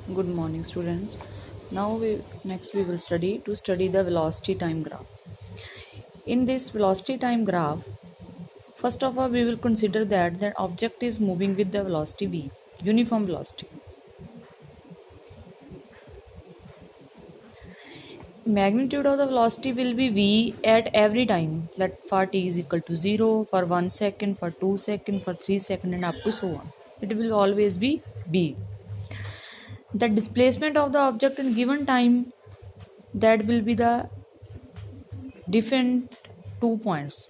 Good morning, students. Now next we will study the velocity time graph. In this velocity time graph, first of all we will consider that the object is moving with the velocity v, uniform velocity. Magnitude of the velocity will be v at every time. Let for t is equal to 0, for 1 second, for 2 seconds, for 3 seconds, and up to so on. It will always be b. The displacement of the object in given time, that will be the different 2 points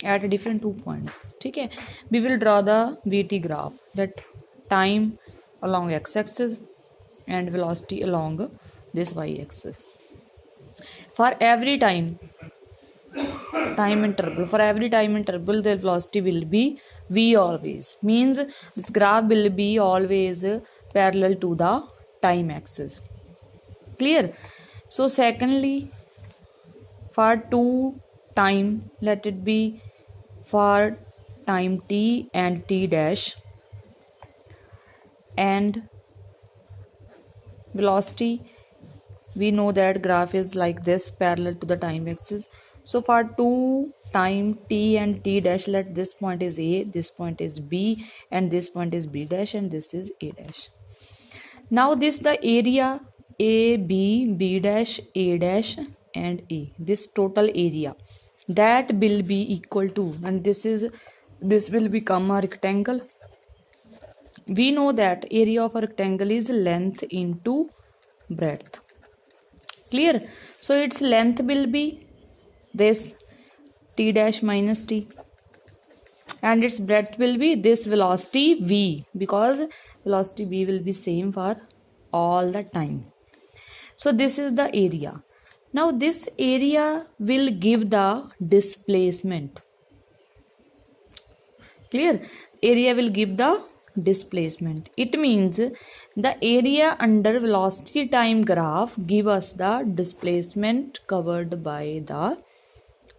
at different 2 points. Okay, we will draw the vt graph, that time along x-axis and velocity along this y-axis. For every time interval, the velocity will be v always, means this graph will be always parallel to the time axis. Clear? So secondly, for time, let it be for time t and t dash, and velocity, we know that graph is like this, parallel to the time axis. So for time t and t dash, let this point is a, this point is b, and this point is b dash, and this is a dash. Now this the area a, b dash, a dash, and a, this total area, that will be equal to, and this will become a rectangle. We know that area of a rectangle is length into breadth. Clear? So its length will be this t dash minus t, and its breadth will be this velocity v, because velocity v will be same for all the time. So this is the area. Now this area will give the displacement. Clear? Area will give the displacement. It means the area under velocity time graph give us the displacement covered by the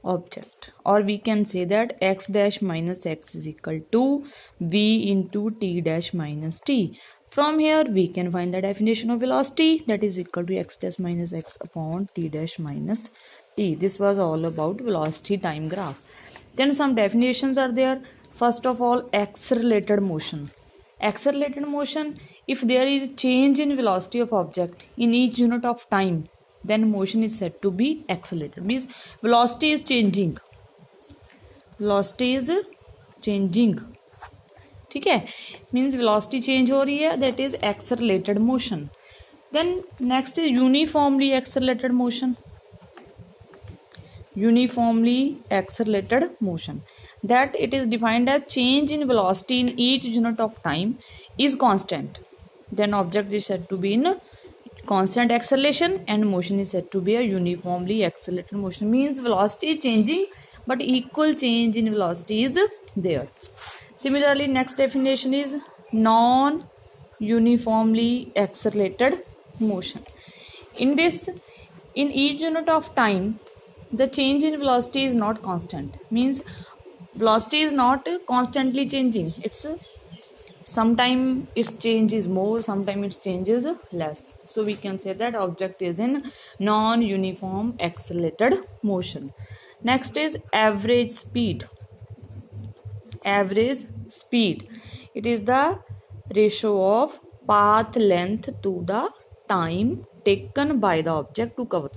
object, or we can say that x dash minus x is equal to v into t dash minus t. From here we can find the definition of velocity, that is equal to x dash minus x upon t dash minus t. This was all about velocity time graph. Then some definitions are there. First of all, accelerated motion. Accelerated motion, if there is change in velocity of object in each unit of time, then motion is said to be accelerated. Means velocity is changing. ठीक है, means velocity change हो रही है, that is accelerated motion. Then next is uniformly accelerated motion. Uniformly accelerated motion, that it is defined as change in velocity in each unit of time is constant, then object is said to be in constant acceleration, and motion is said to be a uniformly accelerated motion. Means velocity is changing but equal change in velocity is there. Similarly, next definition is non uniformly accelerated motion. In this, in each unit of time, the change in velocity is not constant. Means velocity is not constantly changing. It's sometime its change is more, sometime its change is less. So we can say that object is in non-uniform accelerated motion. Next is average speed. Average speed, it is the ratio of path length to the time taken by the object to cover.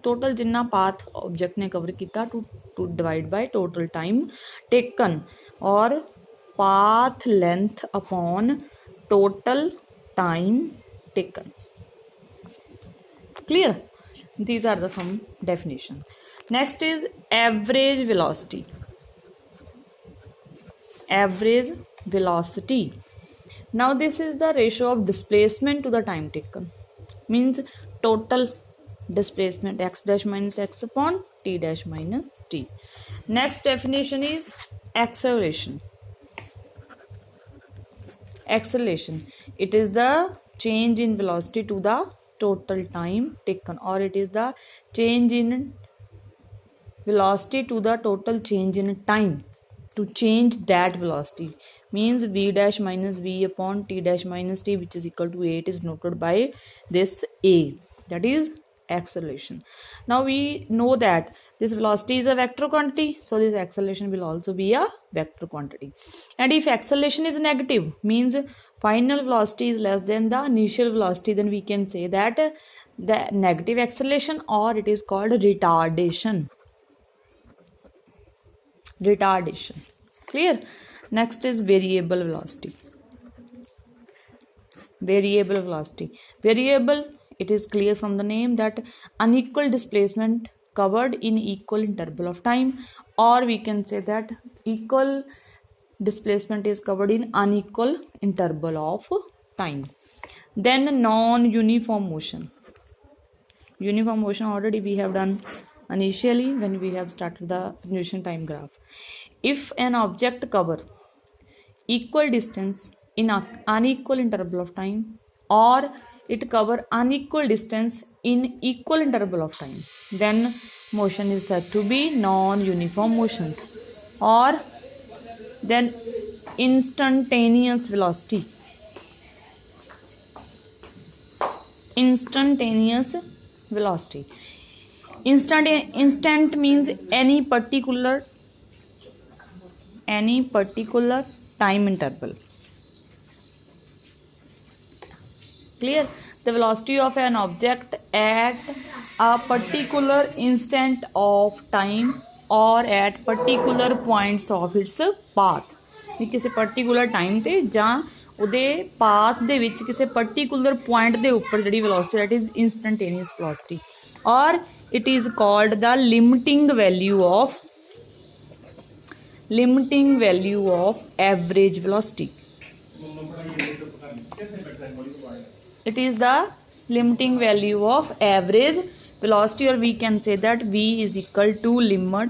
Total Jinnah path object ने cover किया to divide by total time taken, or path length upon total time taken. Clear? These are the some definitions. Next is average velocity. Average velocity. Now this is the ratio of displacement to the time taken. Means total displacement x dash minus x upon t dash minus t. Next definition is acceleration. Acceleration, it is the change in velocity to the total time taken, or it is the change in velocity to the total change in time to change that velocity. Means v dash minus v upon t dash minus t, which is equal to a. It is noted by this a, that is acceleration. Now we know that this velocity is a vector quantity, so this acceleration will also be a vector quantity. And if acceleration is negative, means final velocity is less than the initial velocity, then we can say that the negative acceleration, or it is called retardation. Clear? Next is variable velocity. Variable, it is clear from the name that unequal displacement covered in equal interval of time, or we can say that equal displacement is covered in unequal interval of time. Then non-uniform motion. Uniform motion already we have done initially when we have started the Newton time graph. If an object cover equal distance in an unequal interval of time, or it cover unequal distance in equal interval of time, then motion is said to be non-uniform motion. Or then instantaneous velocity. Instant means any particular time interval. Clear? The velocity of an object at a particular instant of time or at particular points of its path. ਵੀ ਕਿਸੇ particular time ਤੇ ਜਾਂ ਉਹਦੇ path ਦੇ ਵਿੱਚ ਕਿਸੇ particular point ਦੇ ਉੱਪਰ ਜਿਹੜੀ velocity, that is instantaneous velocity, or it is called the limiting value of average velocity. It is the limiting value of average velocity, or we can say that v is equal to limit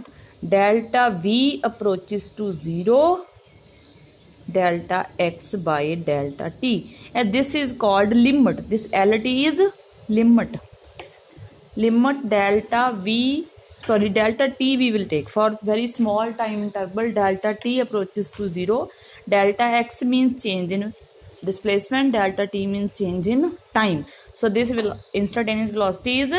delta v approaches to 0 delta x by delta t, and this is called limit. This lt is limit delta t we will take for very small time interval. Delta t approaches to 0. Delta x means change in displacement, delta t means change in time. So this instantaneous velocity is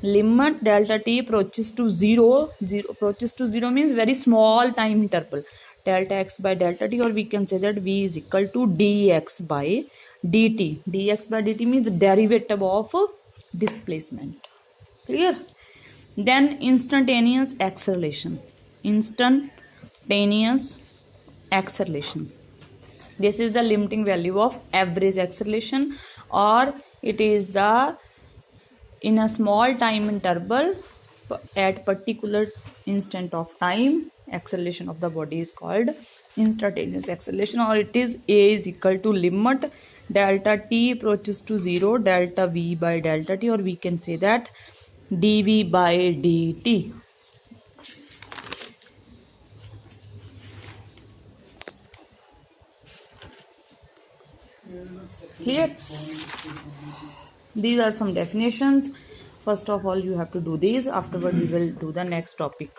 limit delta t approaches to 0. Approaches to 0 means very small time interval, delta x by delta t, or we can say that v is equal to dx by dt. Dx by dt means derivative of displacement. Clear? Then instantaneous acceleration. This is the limiting value of average acceleration, or it is the in a small time interval at particular instant of time, acceleration of the body is called instantaneous acceleration, or it is a is equal to limit delta t approaches to 0 delta v by delta t, or we can say that dv by dt. Clear? These are some definitions. First of all, you have to do these. Afterward, we will do the next topic.